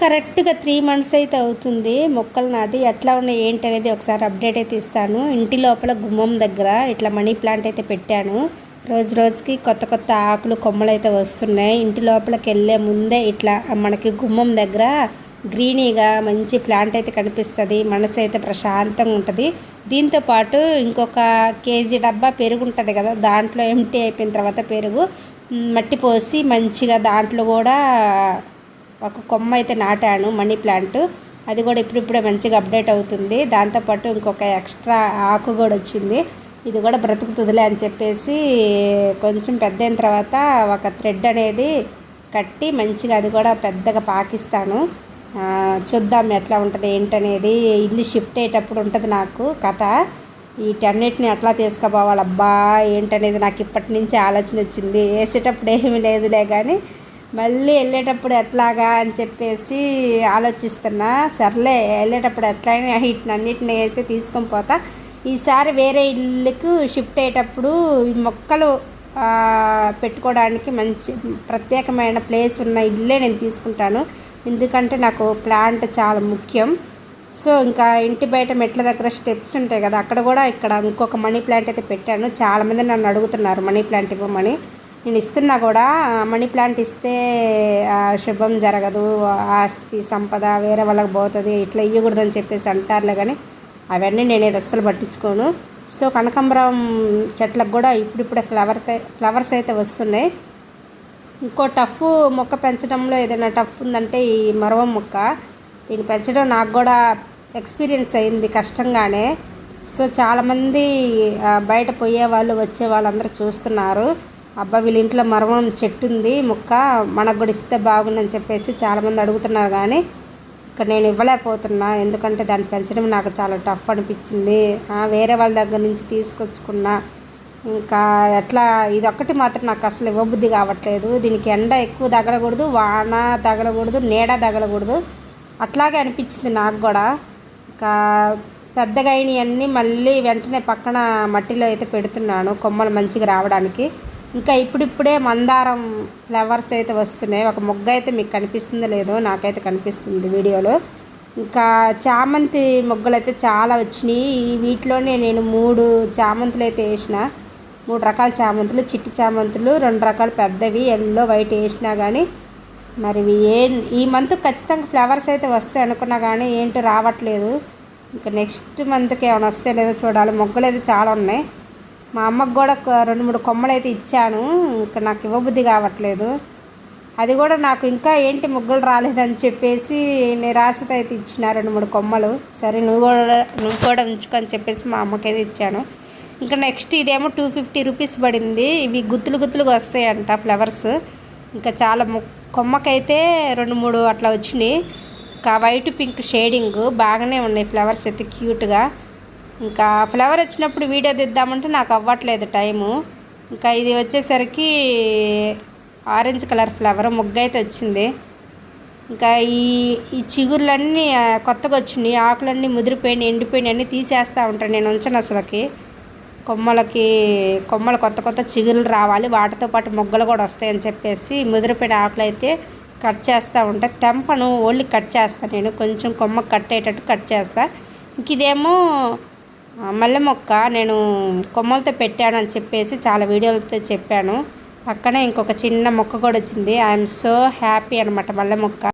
కరెక్ట్గా 3 మంత్స్ అయితే అవుతుంది మొక్కలు నాటి. ఎట్లా ఉన్నాయి ఏంటి అనేది ఒకసారి అప్డేట్ అయితే ఇస్తాను. ఇంటి లోపల గుమ్మం దగ్గర ఇట్లా మనీ ప్లాంట్ అయితే పెట్టాను. రోజు రోజుకి కొత్త కొత్త ఆకులు కొమ్మలు అయితే వస్తున్నాయి. ఇంటి లోపలికి వెళ్ళే ముందే ఇట్లా మనకి గుమ్మం దగ్గర గ్రీనీగా మంచి ప్లాంట్ అయితే కనిపిస్తుంది. మనసు అయితే ప్రశాంతంగా ఉంటుంది. దీంతోపాటు ఇంకొక కేజీ డబ్బా పెరుగు ఉంటుంది కదా, దాంట్లో ఎంటీ అయిపోయిన తర్వాత పెరుగు మట్టి పోసి మంచిగా దాంట్లో కూడా ఒక కొమ్మ అయితే నాటాను మనీ ప్లాంట్. అది కూడా ఇప్పుడిప్పుడే మంచిగా అప్డేట్ అవుతుంది. దాంతోపాటు ఇంకొక ఎక్స్ట్రా ఆకు కూడా వచ్చింది. ఇది కూడా బ్రతుకుతుందిలే అని చెప్పేసి కొంచెం పెద్ద అయిన తర్వాత ఒక థ్రెడ్ అనేది కట్టి మంచిగా అది కూడా పెద్దగా పాకిస్తాను. చూద్దాం ఎట్లా ఉంటుంది ఏంటనేది. ఇల్లు షిఫ్ట్ అయ్యేటప్పుడు ఉంటుంది నాకు కథ. వీటన్నిటిని ఎట్లా తీసుకుపోవాలబ్బా ఏంటనేది నాకు ఇప్పటి నుంచి ఆలోచన వచ్చింది. వేసేటప్పుడు ఏమీ లేదులే కానీ మళ్ళీ వెళ్ళేటప్పుడు ఎట్లాగా అని చెప్పేసి ఆలోచిస్తున్నా. సర్లే వెళ్ళేటప్పుడు ఎట్లయినా వీటినన్నిటిని అయితే తీసుకొని పోతా. ఈసారి వేరే ఇల్లుకు షిఫ్ట్ అయ్యేటప్పుడు ఈ మొక్కలు పెట్టుకోవడానికి మంచి ప్రత్యేకమైన ప్లేస్ ఉన్న ఇల్లే నేను తీసుకుంటాను. ఎందుకంటే నాకు ప్లాంట్ చాలా ముఖ్యం. సో ఇంకా ఇంటి బయట మెట్ల దగ్గర స్టెప్స్ ఉంటాయి కదా, అక్కడ కూడా ఇక్కడ ఇంకొక మనీ ప్లాంట్ అయితే పెట్టాను. చాలామంది నన్ను అడుగుతున్నారు మనీ ప్లాంట్ ఇవ్వమని. నేను ఇస్తున్నా కూడా. మనీ ప్లాంట్ ఇస్తే శుభం జరగదు, ఆస్తి సంపద వేరే వాళ్ళకి పోతుంది, ఇట్లా ఇవ్వకూడదని చెప్పేసి అంటారులే. కానీ అవన్నీ నేనేది అస్సలు పట్టించుకోను. సో కనకాంబరం చెట్లకు కూడా ఇప్పుడిప్పుడే ఫ్లవర్స్ అయితే వస్తున్నాయి. ఇంకో టఫ్ మొక్క పెంచడంలో ఏదైనా టఫ్ ఉందంటే ఈ మరవం మొక్క. దీన్ని పెంచడం నాకు కూడా ఎక్స్పీరియన్స్ అయింది కష్టంగానే. సో చాలామంది బయట పోయే వాళ్ళు వచ్చే వాళ్ళందరూ చూస్తున్నారు, అబ్బా వీళ్ళ ఇంట్లో మరవం చెట్టు ఉంది మొక్క మనకు కూడా ఇస్తే బాగుందని చెప్పేసి చాలామంది అడుగుతున్నారు. కానీ ఇక్కడ నేను ఇవ్వలేకపోతున్నా, ఎందుకంటే దాన్ని పెంచడం నాకు చాలా టఫ్ అనిపించింది. వేరే వాళ్ళ దగ్గర నుంచి తీసుకొచ్చుకున్నా. ఇంకా ఎట్లా ఇదొక్కటి మాత్రం నాకు అసలు ఇవ్వబుద్ధి కావట్లేదు. దీనికి ఎండ ఎక్కువ తగలకూడదు, వాన తగలకూడదు, నీడ తగలకూడదు, అట్లాగే అనిపించింది నాకు కూడా. ఇంకా పెద్దగా అయినవన్నీ మళ్ళీ వెంటనే పక్కన మట్టిలో అయితే పెడుతున్నాను కొమ్మలు మంచిగా రావడానికి. ఇంకా ఇప్పుడిప్పుడే మందారం ఫ్లవర్స్ అయితే వస్తున్నాయి. ఒక మొగ్గ అయితే మీకు కనిపిస్తుందో లేదో, నాకైతే కనిపిస్తుంది వీడియోలో. ఇంకా చామంతి మొగ్గలు అయితే చాలా వచ్చినాయి. వీటిలోనే నేను 3 చామంతులు అయితే వేసిన. 3 రకాల చామంతులు, చిట్టి చామంతులు, 2 రకాలు పెద్దవి ఎల్లో వైట్ వేసినా. కానీ మరి ఈ మంత్ ఖచ్చితంగా ఫ్లవర్స్ అయితే వస్తాయి అనుకున్నా, కానీ ఏంటో రావట్లేదు. ఇంకా నెక్స్ట్ మంత్కి ఏమైనా వస్తే లేదో చూడాలి. మొగ్గలు అయితే చాలా ఉన్నాయి. మా అమ్మకు కూడా 2-3 కొమ్మలు అయితే ఇచ్చాను. ఇంకా నాకు ఇవ్వబుద్ధి కావట్లేదు. అది కూడా నాకు ఇంకా ఏంటి మొగ్గలు రాలేదని చెప్పేసి నిరాశతో అయితే ఇచ్చిన 2-3 కొమ్మలు. సరే నువ్వు కూడా ఉంచుకొని చెప్పేసి మా అమ్మకైతే ఇచ్చాను. ఇంకా నెక్స్ట్ ఇదేమో 250 రూపీస్ పడింది. ఇవి గుత్తులుగా వస్తాయంట ఫ్లవర్స్. ఇంకా చాలా కొమ్మకైతే 2-3 అట్లా వచ్చినాయి. ఇంకా వైట్ పింక్ షేడింగ్ బాగానే ఉన్నాయి ఫ్లవర్స్ అయితే క్యూట్గా. ఇంకా ఫ్లవర్ వచ్చినప్పుడు వీడియో తీద్దామంటే నాకు అవ్వట్లేదు టైము. ఇంకా ఇది వచ్చేసరికి ఆరెంజ్ కలర్ ఫ్లవర్ మొగ్గ అయితే వచ్చింది. ఇంకా ఈ చిగుర్లన్నీ కొత్తగా వచ్చినాయి, ఆకులన్నీ ముదిరిపోయినాయి, ఎండిపోయినాయి, అన్నీ తీసేస్తూ ఉంటాను నేను. ఉంచను అసలుకి. కొమ్మలు కొత్త చిగురులు రావాలి, వాటితో పాటు మొగ్గలు కూడా వస్తాయని చెప్పేసి ముదిరిపోయిన ఆకులు అయితే కట్ చేస్తూ ఉంటాను. తెంపను, ఓన్లీ కట్ చేస్తాను నేను. కొంచెం కొమ్మ కట్ అయ్యేటట్టు కట్ చేస్తాను. ఇంక ఇదేమో మల్లె మొక్క నేను కొమ్మలతో పెట్టాను అని చెప్పేసి చాలా వీడియోలతో చెప్పాను. పక్కనే ఇంకొక చిన్న మొక్క కూడా వచ్చింది. ఐఎమ్ సో హ్యాపీ అనమాట మల్లె మొక్క.